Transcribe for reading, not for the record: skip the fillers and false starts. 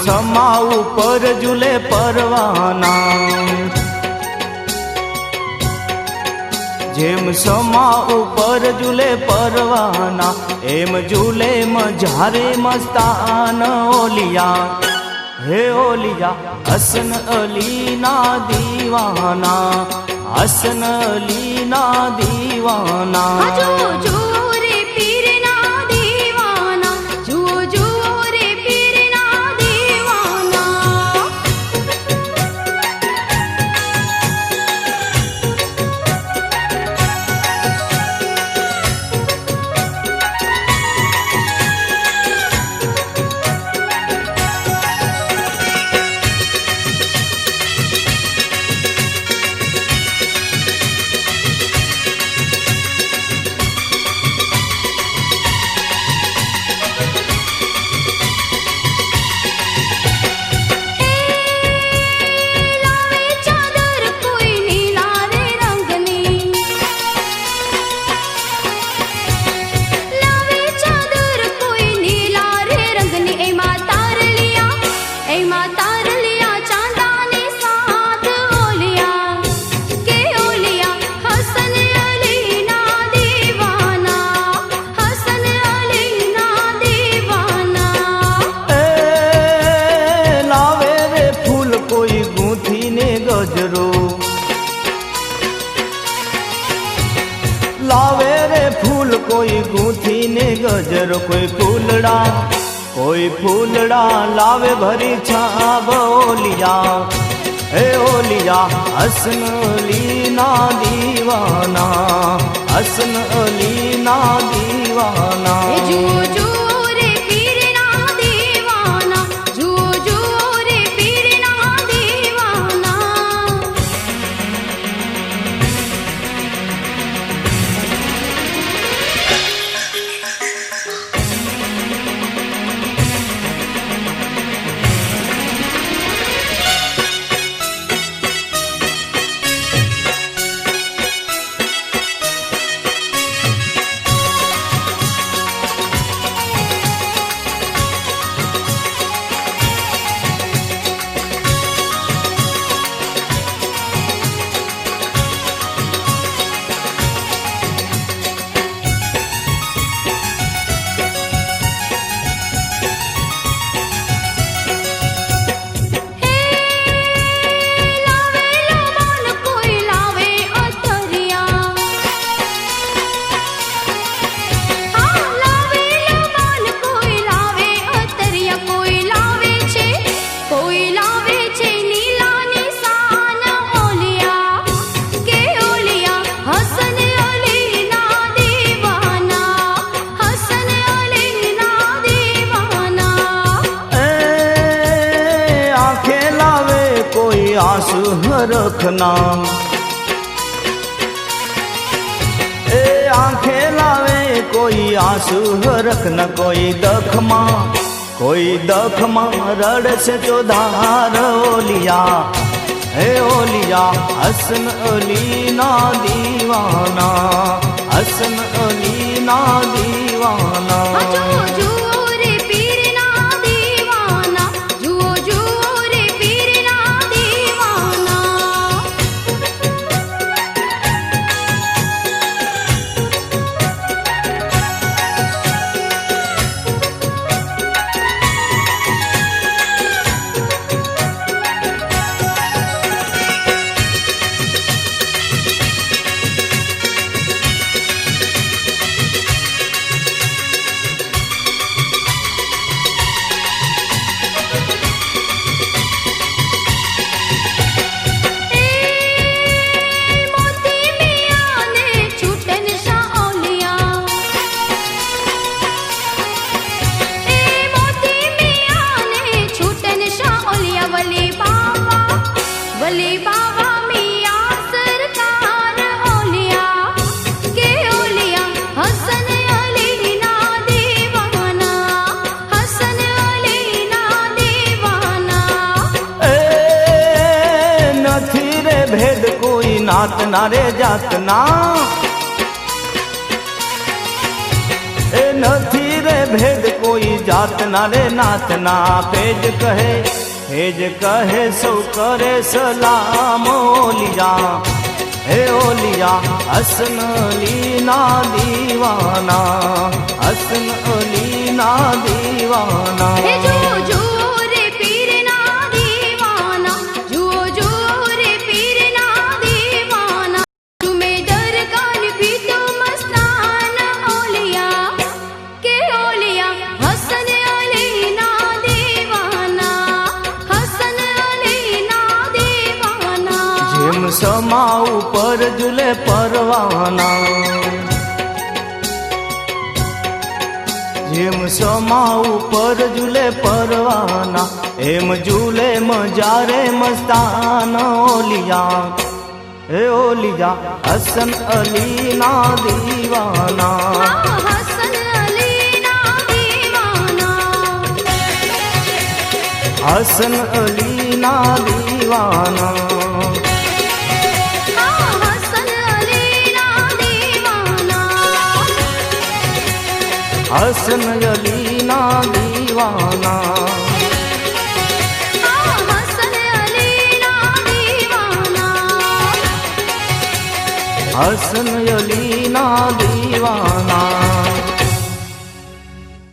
સમા ઉપર ઝૂલે પરવાના, જેમ સમા ઉપર ઝૂલે પરવાના એમ ઝૂલે મઝારે મસ્તાન ઓલિયા, હે ઓલિયા હસન અલી ના દીવાના, હસન અલી ના દીવાના। लावे रे फूल कोई गूंथी ने गजरो, कोई फूलड़ा लावे भरी छाब ओलिया, हे ओलिया हसन अली ना दीवाना, हसन अली ना दीवाना। आंसू रखना ए आंखें लावे कोई आंसू रखना, कोई दखमा रड़ से जो धार ओलिया, हे ओलिया हसन अली ना दीवाना, हसन अली ना दीवाना। नात ना रे जात ना ए नथी रे भेद कोई જાતના રે નાથના પેજ કહે સૌ કરે સલામ ઓલિયા હે ઓલિયા હસન અલીના દીવાના હસન અલીના દીવાના હે જુઓ જુઓ રે પીરના દીવાના જુઓ જુઓ રે પીરના દીવાના તુમે દરગાન ભી તો મસ્તાન ઓલિયા કે ઓલિયા હસન અલીના દીવાના હસન અલીના દીવાના જેમ સમા ઉપર ઝૂલે પરવાના જેમ સમા ઉપર ઝૂલે પરવાના એમ ઝૂલે મજારે મસ્તાન ઓલિયા હે ઓલિયા હસન અલીના દીવાના હસન અલીના દીવાના હસન અલીના દીવાના હસન અલીના દીવાના હસન અલીના દીવાના હસન અલીના દીવાના હસન અલીના દીવાના